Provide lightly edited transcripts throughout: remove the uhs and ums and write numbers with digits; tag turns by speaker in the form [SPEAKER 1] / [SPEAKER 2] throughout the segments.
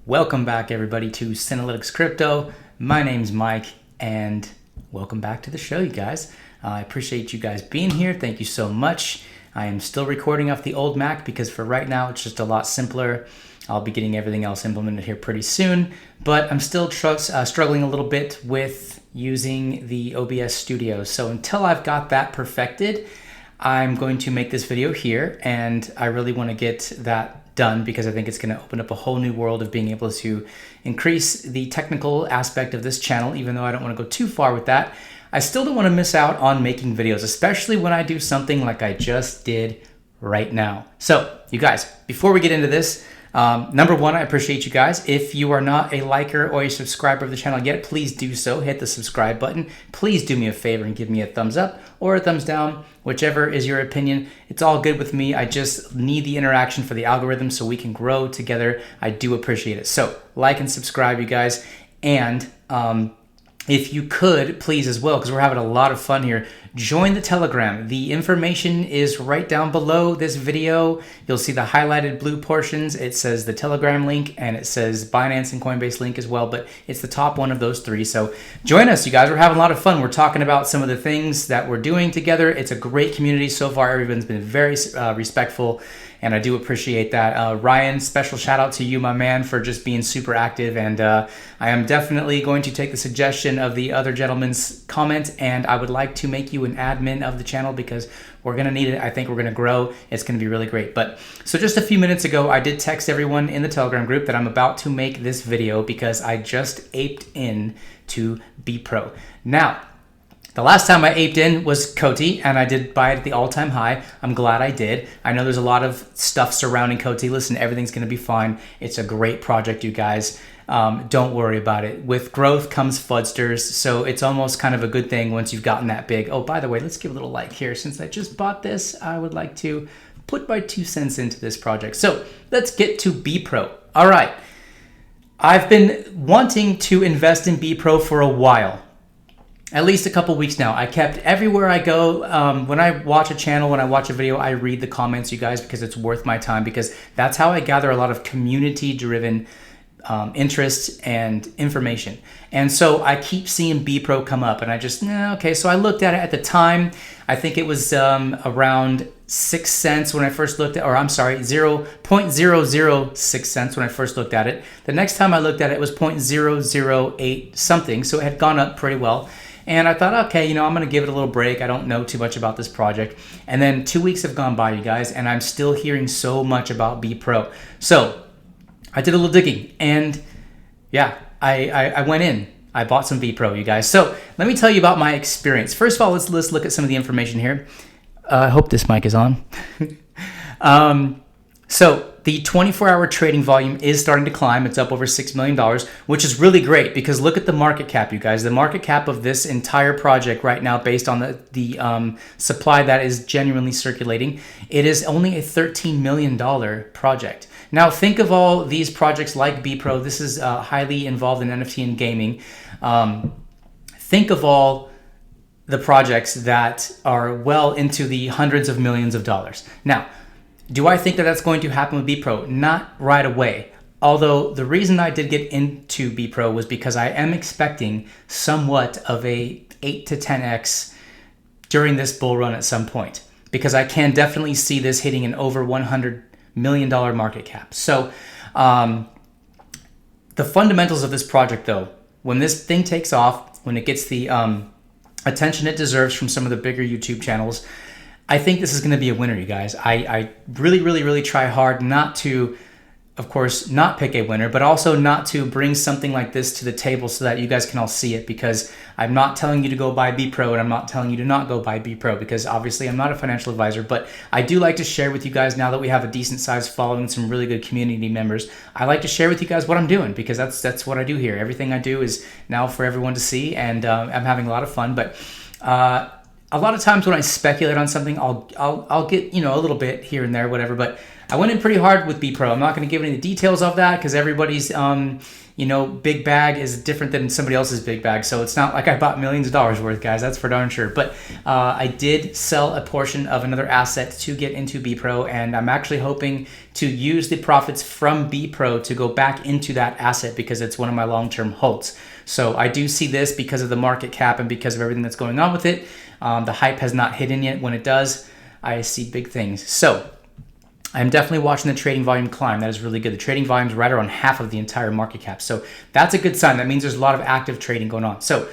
[SPEAKER 1] Welcome back, everybody, to Synalytics Crypto. My name's Mike, and welcome back to the show, you guys. I appreciate you guys being here. Thank you so much. I am still recording off the old Mac because for right now, it's just a lot simpler. I'll be getting everything else implemented here pretty soon, but I'm still struggling a little bit with using the OBS Studio. So until I've got that perfected, I'm going to make this video here, and I really want to get that done because I think it's going to open up a whole new world of being able to increase the technical aspect of this channel. Even though I don't want to go too far with that, I still don't want to miss out on making videos, especially when I do something like I just did right now. So you guys, before we get into this, number one, I appreciate you guys. If you are not a liker or a subscriber of the channel yet, please do so. Hit the subscribe button. Please do me a favor and give me a thumbs up or a thumbs down, whichever is your opinion. It's all good with me. I just need the interaction for the algorithm so we can grow together. I do appreciate it. So like and subscribe, you guys. And if you could, please as well, because we're having a lot of fun here, join the Telegram. The information is right down below this video. You'll see the highlighted blue portions. It says the Telegram link and it says Binance and Coinbase link as well, but it's the top one of those three. So join us, you guys. We're having a lot of fun. We're talking about some of the things that we're doing together. It's a great community so far. Everyone's been very respectful, and I do appreciate that. Ryan, special shout out to you, my man, for just being super active. And I am definitely going to take the suggestion of the other gentleman's comment, and I would like to make you an admin of the channel because we're going to need it. I think we're going to grow. It's going to be really great. But so just a few minutes ago, I did text everyone in the Telegram group that I'm about to make this video because I just aped in to BEPRO. Now, the last time I aped in was Coty, and I did buy it at the all-time high. I'm glad I did. I know there's a lot of stuff surrounding Coty. Listen, everything's going to be fine. It's a great project, you guys. Don't worry about it. With growth comes fudsters, so it's almost kind of a good thing once you've gotten that big. Oh, by the way, let's give a little like here. Since I just bought this, I would like to put my 2 cents into this project. So let's get to BEPRO. All right. I've been wanting to invest in BEPRO for a while. At least a couple weeks now. I kept everywhere I go. When I watch a channel, when I watch a video, I read the comments, you guys, because it's worth my time, because that's how I gather a lot of community-driven interest and information. And so I keep seeing BEPRO come up, and I just, okay. So I looked at it at the time. I think it was around 6 cents when I first looked at, or I'm sorry, 0.006 cents when I first looked at it. The next time I looked at it, it was 0.008 something. So it had gone up pretty well. And I thought, okay, I'm going to give it a little break. I don't know too much about this project. And then 2 weeks have gone by, you guys, and I'm still hearing so much about BEPRO. So I did a little digging, and yeah, I went in. I bought some BEPRO, you guys. So let me tell you about my experience. First of all, let's look at some of the information here. I hope this mic is on. So the 24-hour trading volume is starting to climb. It's up over $6 million, which is really great because look at the market cap, you guys. The market cap of this entire project right now, based on the supply that is genuinely circulating, it is only a $13 million project. Now, think of all these projects like BEPRO. This is highly involved in NFT and gaming. Think of all the projects that are well into the hundreds of millions of dollars. Now, do I think that that's going to happen with BEPRO? Not right away. Although the reason I did get into BEPRO was because I am expecting somewhat of a 8 to 10x during this bull run at some point, because I can definitely see this hitting an over $100 million market cap. So the fundamentals of this project, though, when this thing takes off, when it gets the attention it deserves from some of the bigger YouTube channels, I think this is going to be a winner, you guys. I really try hard not to, of course, not pick a winner, but also not to bring something like this to the table so that you guys can all see it, because I'm not telling you to go buy BEPRO, and I'm not telling you to not go buy BEPRO, because obviously I'm not a financial advisor, but I do like to share with you guys, now that we have a decent sized following, some really good community members, I like to share with you guys what I'm doing, because that's what I do here. Everything I do is now for everyone to see, and I'm having a lot of fun. But a lot of times when I speculate on something, I'll get, a little bit here and there, whatever, but I went in pretty hard with BEPRO. I'm not going to give any details of that because everybody's big bag is different than somebody else's big bag. So it's not like I bought millions of dollars worth, guys. That's for darn sure. But I did sell a portion of another asset to get into BEPRO, and I'm actually hoping to use the profits from BEPRO to go back into that asset because it's one of my long-term holds. So I do see this because of the market cap and because of everything that's going on with it. The hype has not hit in yet. When it does, I see big things. So I'm definitely watching the trading volume climb. That is really good. The trading volume is right around half of the entire market cap. So that's a good sign. That means there's a lot of active trading going on. So,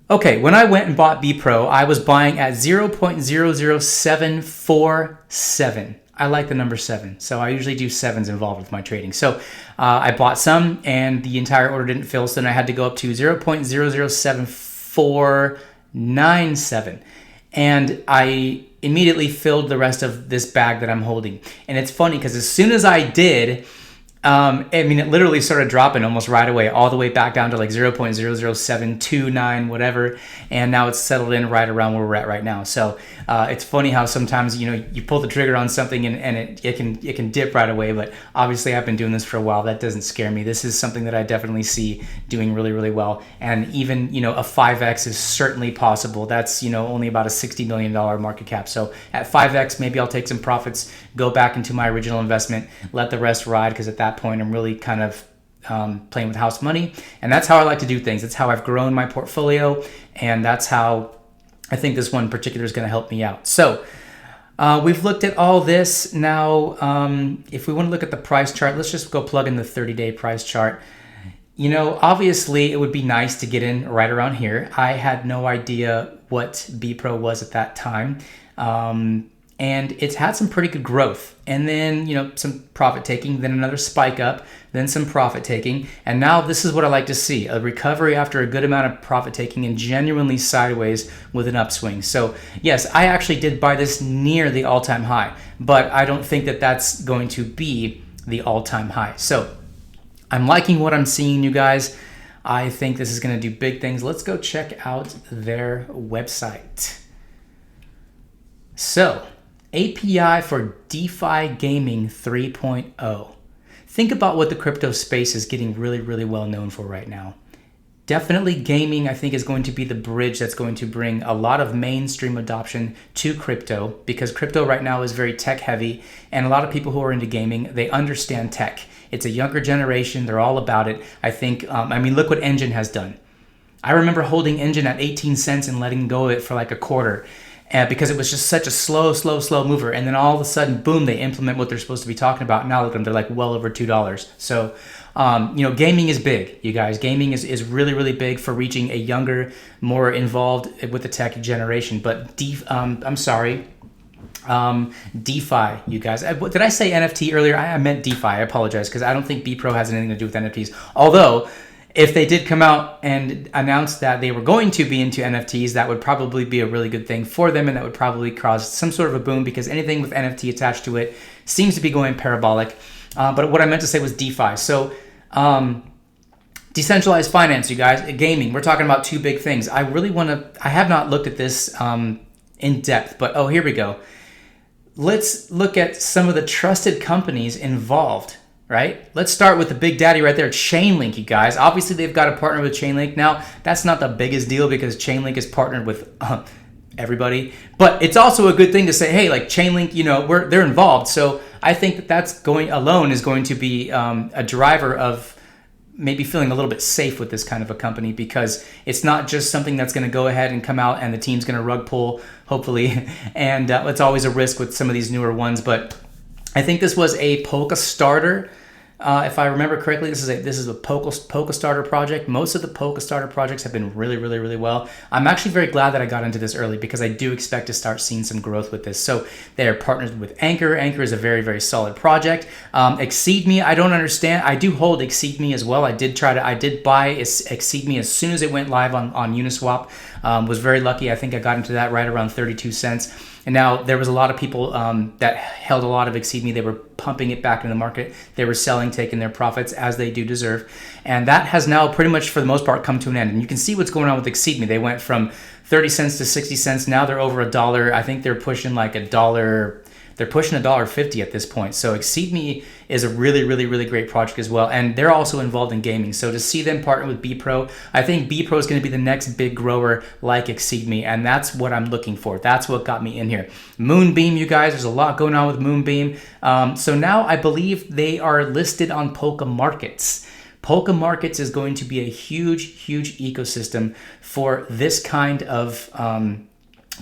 [SPEAKER 1] okay, when I went and bought BEPRO, I was buying at 0.00747. I like the number 7. So I usually do 7s involved with my trading. So I bought some and the entire order didn't fill. So then I had to go up to 0.00747. And I immediately filled the rest of this bag that I'm holding. And it's funny because as soon as I did, it literally started dropping almost right away, all the way back down to like 0.00729, whatever. And now it's settled in right around where we're at right now. So it's funny how sometimes, you pull the trigger on something and it can dip right away. But obviously I've been doing this for a while. That doesn't scare me. This is something that I definitely see doing really, really well. And even, a 5X is certainly possible. That's, only about a $60 million market cap. So at 5X, maybe I'll take some profits, go back into my original investment, let the rest ride, because at that point I'm really kind of playing with house money. And that's how I like to do things. That's how I've grown my portfolio, and that's how I think this one in particular is going to help me out. So we've looked at all this. Now if we want to look at the price chart, let's just go plug in the 30-day price chart. Obviously it would be nice to get in right around here. I had no idea what BEPRO was at that time. And it's had some pretty good growth, and then some profit taking, then another spike up, then some profit taking, and now this is what I like to see: a recovery after a good amount of profit taking and genuinely sideways with an upswing. So yes, I actually did buy this near the all-time high, but I don't think that that's going to be the all-time high. So I'm liking what I'm seeing, you guys. I think this is going to do big things. Let's go check out their website. So API for DeFi Gaming 3.0. Think about what the crypto space is getting really, really well known for right now. Definitely gaming, I think, is going to be the bridge that's going to bring a lot of mainstream adoption to crypto, because crypto right now is very tech heavy, and a lot of people who are into gaming, they understand tech. It's a younger generation. They're all about it. I think, look what Engine has done. I remember holding Engine at 18 cents and letting go of it for like a quarter. Because it was just such a slow mover. And then all of a sudden, boom, they implement what they're supposed to be talking about. Now look at them, they're like well over $2. So, gaming is big, you guys. Gaming is really, really big for reaching a younger, more involved with the tech generation. But DeFi, you guys. Did I say NFT earlier? I meant DeFi. I apologize, because I don't think BEPRO has anything to do with NFTs. Although, if they did come out and announce that they were going to be into NFTs, that would probably be a really good thing for them, and that would probably cause some sort of a boom, because anything with NFT attached to it seems to be going parabolic. But what I meant to say was DeFi. So decentralized finance, you guys, gaming, we're talking about two big things. I have not looked at this in depth, but here we go. Let's look at some of the trusted companies involved. Right? Let's start with the big daddy right there, Chainlink, you guys. Obviously, they've got a partner with Chainlink. Now, that's not the biggest deal because Chainlink is partnered with everybody. But it's also a good thing to say, hey, like Chainlink, they're involved. So I think that's going to be a driver of maybe feeling a little bit safe with this kind of a company, because it's not just something that's going to go ahead and come out and the team's going to rug pull, hopefully. And it's always a risk with some of these newer ones, but I think this was a Polka starter. If I remember correctly, this is a Polka starter project. Most of the Polka starter projects have been really, really, really well. I'm actually very glad that I got into this early, because I do expect to start seeing some growth with this. So they are partnered with Anchor. Anchor is a very, very solid project. Exceed Me, I don't understand. I do hold Exceed Me as well. I did buy Exceed Me as soon as it went live on Uniswap. Was very lucky. I think I got into that right around 32 cents. And now there was a lot of people that held a lot of Exceed Me. They were pumping it back in the market. They were selling, taking their profits, as they do deserve. And that has now pretty much, for the most part, come to an end. And you can see what's going on with Exceed Me. They went from 30 cents to 60 cents. Now they're over $1. I think they're pushing like $1. they're pushing $1.50 at this point. So Exceed Me is a really, really, really great project as well. And they're also involved in gaming. So to see them partner with BEPRO, I think BEPRO is going to be the next big grower like Exceed Me. And that's what I'm looking for. That's what got me in here. Moonbeam, you guys, there's a lot going on with Moonbeam. So now I believe they are listed on Polka Markets. Polka Markets is going to be a huge, huge ecosystem for this kind of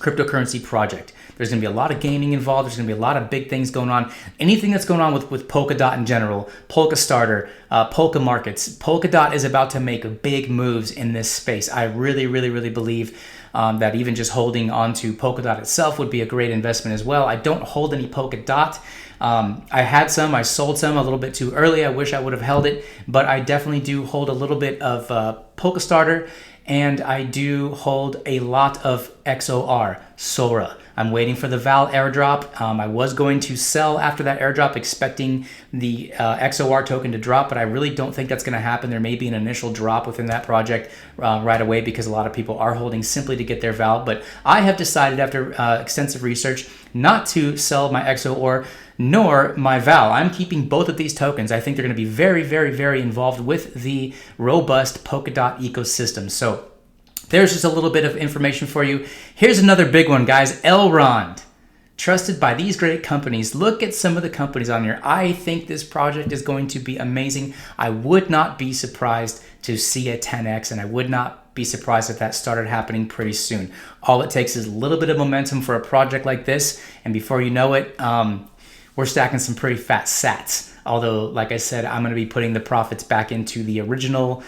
[SPEAKER 1] cryptocurrency project. There's going to be a lot of gaming involved. There's going to be a lot of big things going on. Anything that's going on with Polkadot in general, Polka Starter, Polka Markets. Polkadot is about to make big moves in this space. I really, really, really believe that even just holding onto Polkadot itself would be a great investment as well. I don't hold any Polkadot. I had some, I sold some a little bit too early. I wish I would have held it, but I definitely do hold a little bit of Polka Starter, and I do hold a lot of XOR, Sora. I'm waiting for the Val airdrop. I was going to sell after that airdrop, expecting the XOR token to drop, but I really don't think that's going to happen. There may be an initial drop within that project right away because a lot of people are holding simply to get their Val. But I have decided after extensive research not to sell my XOR nor my Val. I'm keeping both of these tokens. I think they're going to be very, very, very involved with the robust Polkadot ecosystem. So there's just a little bit of information for you. Here's another big one, guys. Elrond, trusted by these great companies. Look at some of the companies on here. I think this project is going to be amazing. I would not be surprised to see a 10x, and I would not be surprised if that started happening pretty soon. All it takes is a little bit of momentum for a project like this, and before you know it, we're stacking some pretty fat sats. Although, like I said, I'm going to be putting the profits back into the original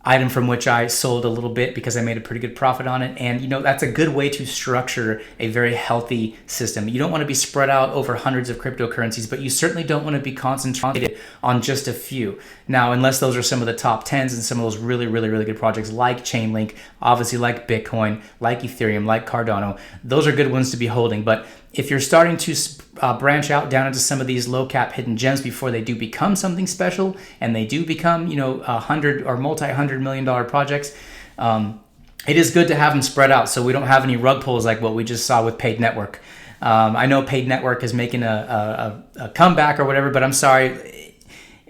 [SPEAKER 1] item from which I sold a little bit because I made a pretty good profit on it. And, you know, that's a good way to structure a very healthy system. You don't want to be spread out over hundreds of cryptocurrencies, but you certainly don't want to be concentrated on just a few. Now, unless those are some of the top 10s and some of those really, really, really good projects like Chainlink, obviously like Bitcoin, like Ethereum, like Cardano, those are good ones to be holding. But if you're starting to branch out down into some of these low cap hidden gems before they do become something special and they do become, you know, $100 or multi-$100 million projects, it is good to have them spread out so we don't have any rug pulls like what we just saw with Paid Network. I know Paid Network is making a comeback or whatever, but I'm sorry.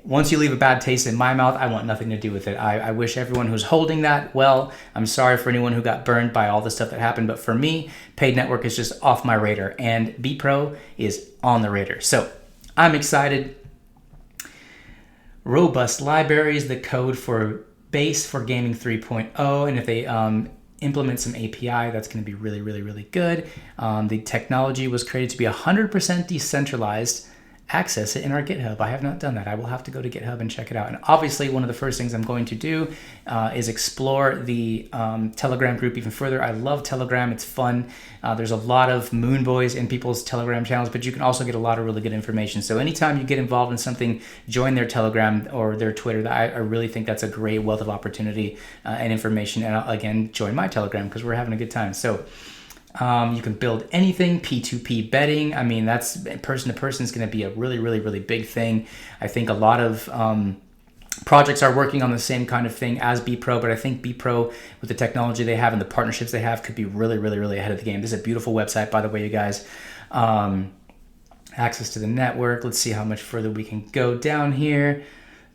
[SPEAKER 1] Once you leave a bad taste in my mouth, I want nothing to do with it. I wish everyone who's holding that well. I'm sorry for anyone who got burned by all the stuff that happened. But for me, Paid Network is just off my radar. And BEPRO is on the radar. So I'm excited. Robust libraries, the code for base for gaming 3.0. And if they implement some API, that's going to be really, really, really good. The technology was created to be 100% decentralized. Access it in our GitHub. I have not done that. I will have to go to GitHub and check it out. And obviously, one of the first things I'm going to do is explore the Telegram group even further. I love Telegram. It's fun. There's a lot of moon boys in people's Telegram channels, but you can also get a lot of really good information. So anytime you get involved in something, join their Telegram or their Twitter. I really think that's a great wealth of opportunity and information. And again, join my Telegram because we're having a good time. So you can build anything, P2P betting. I mean, that's person to person is going to be a really, really, really big thing. I think a lot of projects are working on the same kind of thing as BEPRO, but I think BEPRO, with the technology they have and the partnerships they have, could be really, really, really ahead of the game. This is a beautiful website, by the way, you guys. Access to the network. Let's see how much further we can go down here.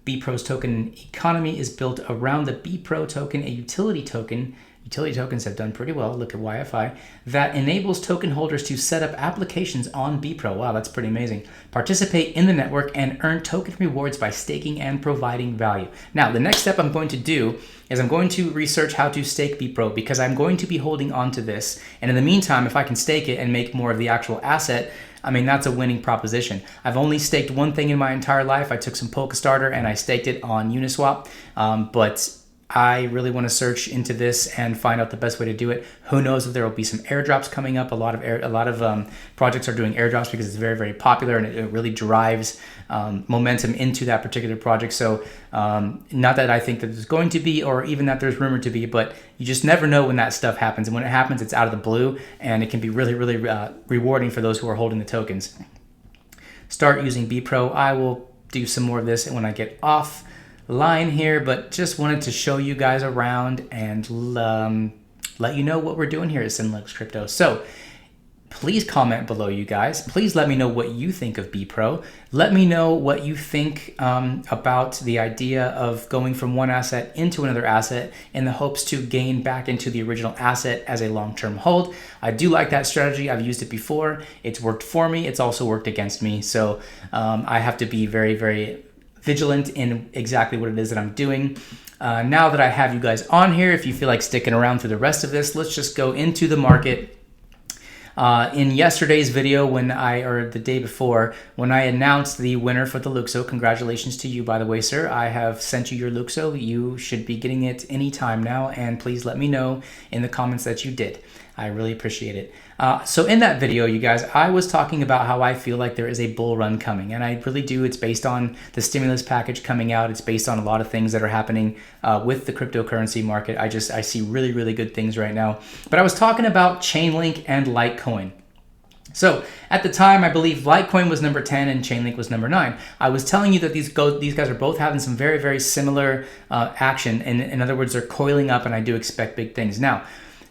[SPEAKER 1] BEPRO's token economy is built around the BEPRO token, a utility token. Utility tokens have done pretty well. Look at YFI. That enables token holders to set up applications on BEPRO. Wow, that's pretty amazing. Participate in the network and earn token rewards by staking and providing value. Now, the next step I'm going to do is I'm going to research how to stake BEPRO because I'm going to be holding on to this. And in the meantime, if I can stake it and make more of the actual asset, I mean, that's a winning proposition. I've only staked one thing in my entire life. I took some Polka Starter and I staked it on Uniswap. But I really want to search into this and find out the best way to do it. Who knows if there will be some airdrops coming up. A lot of projects are doing airdrops because it's very, very popular and it really drives momentum into that particular project. So not that I think that there's going to be or even that there's rumored to be, but you just never know when that stuff happens. And when it happens, it's out of the blue and it can be really, really rewarding for those who are holding the tokens. Start using BEPRO. I will do some more of this when I get off line here, but just wanted to show you guys around and let you know what we're doing here at Synlex Crypto. So please comment below, you guys. Please let me know what you think of BEPRO. Let me know what you think about the idea of going from one asset into another asset in the hopes to gain back into the original asset as a long-term hold. I do like that strategy. I've used it before. It's worked for me. It's also worked against me. So I have to be very, very vigilant in exactly what it is that I'm doing. Now that I have you guys on here, if you feel like sticking around through the rest of this, let's just go into the market. In yesterday's video, or the day before, when I announced the winner for the Luxo, congratulations to you, by the way, sir. I have sent you your Luxo. You should be getting it anytime now, and please let me know in the comments that you did. I really appreciate it. So in that video, you guys, I was talking about how I feel like there is a bull run coming, and I really do. It's based on the stimulus package coming out. It's based on a lot of things that are happening with the cryptocurrency market. I see really, really good things right now. But I was talking about Chainlink and Litecoin. So at the time, I believe Litecoin was number 10 and Chainlink was number 9. I was telling you that these guys are both having some very, very similar action. And in other words, they're coiling up, and I do expect big things. Now,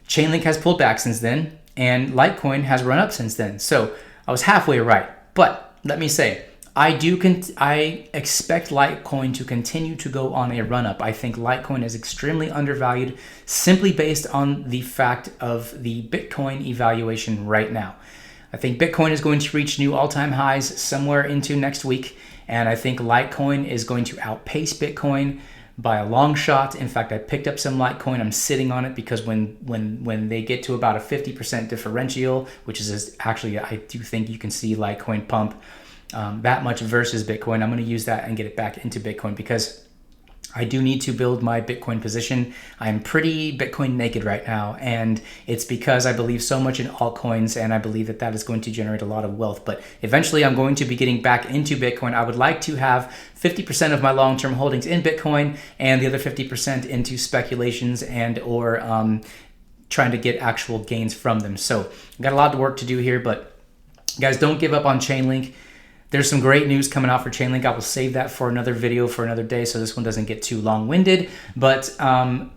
[SPEAKER 1] Chainlink has pulled back since then, and Litecoin has run up since then. So I was halfway right. But let me say, I expect Litecoin to continue to go on a run up. I think Litecoin is extremely undervalued simply based on the fact of the Bitcoin evaluation right now. I think Bitcoin is going to reach new all-time highs somewhere into next week, and I think Litecoin is going to outpace Bitcoin by a long shot. In fact, I picked up some Litecoin. I'm sitting on it because when they get to about a 50% differential, which is actually, I do think you can see Litecoin pump that much versus Bitcoin. I'm going to use that and get it back into Bitcoin because I do need to build my Bitcoin position. I'm pretty Bitcoin naked right now, and it's because I believe so much in altcoins, and I believe that that is going to generate a lot of wealth. But eventually I'm going to be getting back into Bitcoin. I would like to have 50% of my long-term holdings in Bitcoin and the other 50% into speculations and or trying to get actual gains from them. So I've got a lot of work to do here, but guys, don't give up on Chainlink. There's some great news coming out for Chainlink. I will save that for another video for another day, so this one doesn't get too long-winded. But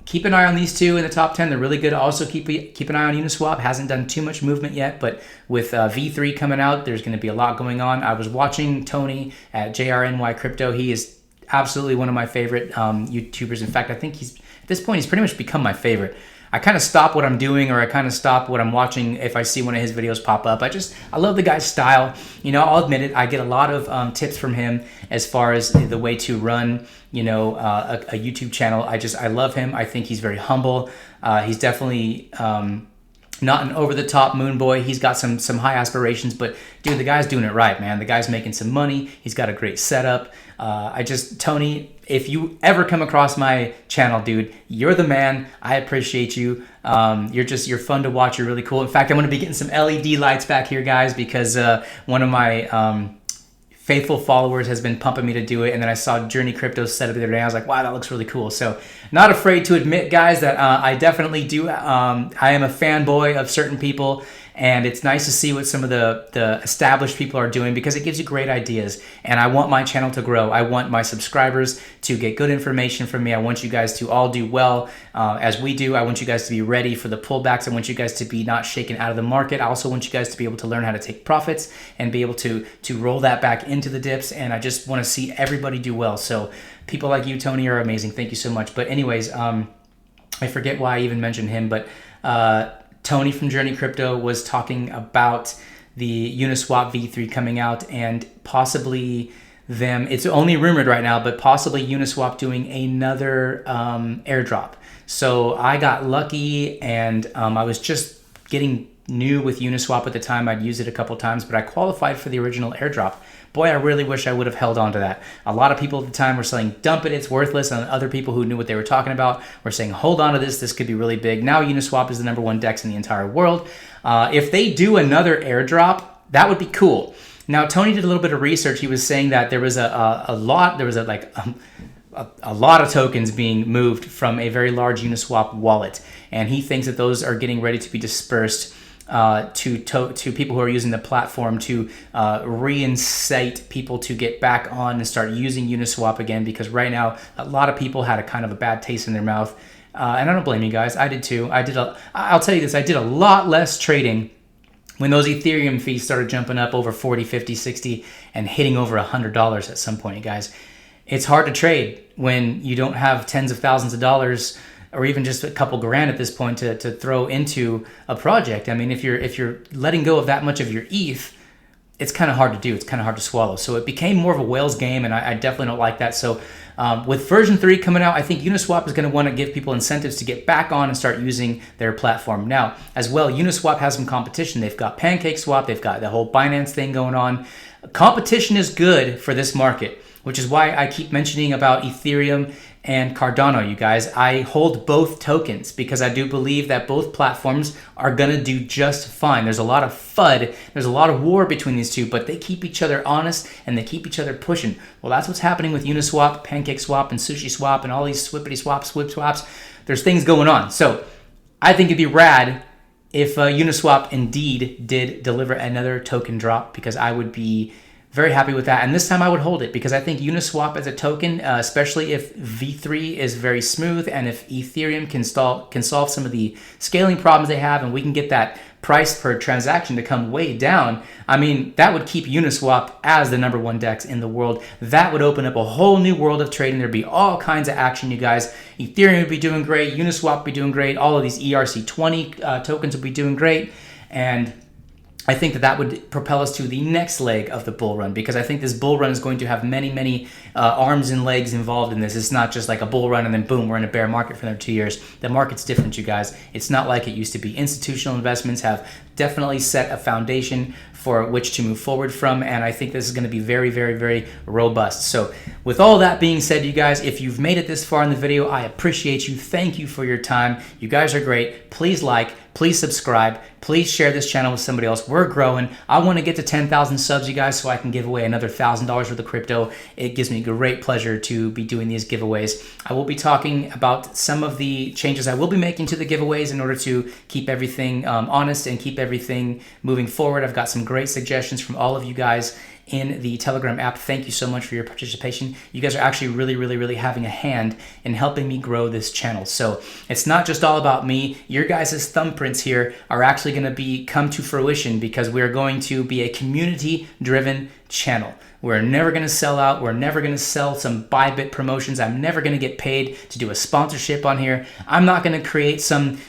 [SPEAKER 1] keep an eye on these two in the top 10. They're really good. Also keep an eye on Uniswap. Hasn't done too much movement yet, but with V3 coming out, there's going to be a lot going on. I was watching Tony at JRNY Crypto. He is absolutely one of my favorite YouTubers. In fact, I think at this point, he's pretty much become my favorite. I kind of stop what I'm doing, or I kind of stop what I'm watching if I see one of his videos pop up. I love the guy's style. You know, I'll admit it. I get a lot of tips from him as far as the way to run, you know, a YouTube channel. I love him. I think he's very humble. He's definitely not an over-the-top moon boy. He's got some high aspirations, but dude, the guy's doing it right, man. The guy's making some money. He's got a great setup. Tony, if you ever come across my channel, dude, you're the man. I appreciate you. You're fun to watch. You're really cool. In fact, I'm going to be getting some LED lights back here, guys, because one of my faithful followers has been pumping me to do it, and then I saw Journey Crypto's setup the other day. I was like, wow, that looks really cool. So not afraid to admit, guys, that I definitely do. I am a fanboy of certain people, and it's nice to see what some of the established people are doing because it gives you great ideas. And I want my channel to grow. I want my subscribers to get good information from me. I want you guys to all do well as we do. I want you guys to be ready for the pullbacks. I want you guys to be not shaken out of the market. I also want you guys to be able to learn how to take profits and be able to roll that back into the dips. And I just want to see everybody do well. So people like you, Tony, are amazing. Thank you so much. But anyways, I forget why I even mentioned him, but Tony from Journey Crypto was talking about the Uniswap V3 coming out and possibly them, it's only rumored right now, but possibly Uniswap doing another airdrop. So I got lucky, and I was just getting new with Uniswap at the time. I'd used it a couple times, but I qualified for the original airdrop. Boy, I really wish I would have held on to that. A lot of people at the time were saying, dump it, it's worthless. And other people who knew what they were talking about were saying, hold on to this could be really big. Now Uniswap is the #1 DEX in the entire world. If they do another airdrop, that would be cool. Now, Tony did a little bit of research. He was saying that there was a lot of tokens being moved from a very large Uniswap wallet. And he thinks that those are getting ready to be dispersed to people who are using the platform to reincite people to get back on and start using Uniswap again, because right now a lot of people had a kind of a bad taste in their mouth, and I don't blame you guys. I did too. I'll tell you this, I did a lot less trading when those Ethereum fees started jumping up over 40, 50, 60, and hitting over $100 at some point, you guys, it's hard to trade when you don't have tens of thousands of dollars or even just a couple grand at this point to throw into a project. I mean, if you're letting go of that much of your ETH, it's kind of hard to do. It's kind of hard to swallow. So it became more of a whale's game, and I definitely don't like that. So with version 3 coming out, I think Uniswap is going to want to give people incentives to get back on and start using their platform. Now, as well, Uniswap has some competition. They've got PancakeSwap. They've got the whole Binance thing going on. Competition is good for this market, which is why I keep mentioning about Ethereum and Cardano, you guys. I hold both tokens because I do believe that both platforms are gonna do just fine. There's a lot of FUD, there's a lot of war between these two, but they keep each other honest and they keep each other pushing. Well, that's what's happening with Uniswap, PancakeSwap, and SushiSwap, and all these swippity swaps, swip swaps. There's things going on. So I think it'd be rad if Uniswap indeed did deliver another token drop, because I would be very happy with that. And this time I would hold it because I think Uniswap as a token, especially if V3 is very smooth and if Ethereum can solve some of the scaling problems they have, and we can get that price per transaction to come way down, I mean, that would keep Uniswap as the #1 DEX in the world. That would open up a whole new world of trading. There'd be all kinds of action, you guys. Ethereum would be doing great. Uniswap would be doing great. All of these ERC20 tokens would be doing great. And I think that would propel us to the next leg of the bull run, because I think this bull run is going to have many, many arms and legs involved in this. It's not just like a bull run and then boom, we're in a bear market for another 2 years. The market's different, you guys. It's not like it used to be. Institutional investments have definitely set a foundation for which to move forward from, and I think this is going to be very, very, very robust. So with all that being said, you guys, if you've made it this far in the video, I appreciate you. Thank you for your time. You guys are great. Please like, please subscribe, please share this channel with somebody else. We're growing. I want to get to 10,000 subs, you guys, so I can give away another $1,000 worth of crypto. It gives me great pleasure to be doing these giveaways. I will be talking about some of the changes I will be making to the giveaways in order to keep everything honest and keep everything moving forward. I've got some great suggestions from all of you guys in the Telegram app. Thank you so much for your participation. You guys are actually really, really, really having a hand in helping me grow this channel. So it's not just all about me. Your guys' thumbprints here are actually going to come to fruition, because we're going to be a community-driven channel. We're never going to sell out. We're never going to sell some Bybit promotions. I'm never going to get paid to do a sponsorship on here. I'm not going to create some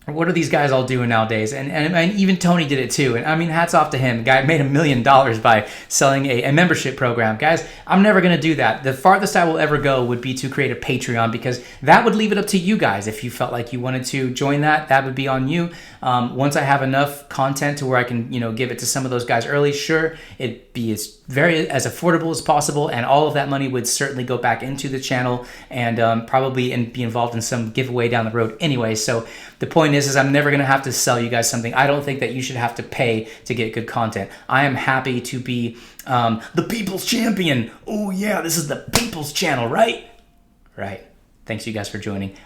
[SPEAKER 1] what are these guys all doing nowadays? And even Tony did it too. And I mean, hats off to him. The guy made $1 million by selling a membership program. Guys, I'm never going to do that. The farthest I will ever go would be to create a Patreon, because that would leave it up to you guys. If you felt like you wanted to join that, that would be on you. Once I have enough content to where I can, give it to some of those guys early, sure, it'd be as affordable as possible, and all of that money would certainly go back into the channel and probably be involved in some giveaway down the road anyway. So the point is I'm never going to have to sell you guys something. I don't think that you should have to pay to get good content. I am happy to be the people's champion. Oh yeah, this is the people's channel, right? Right. Thanks you guys for joining.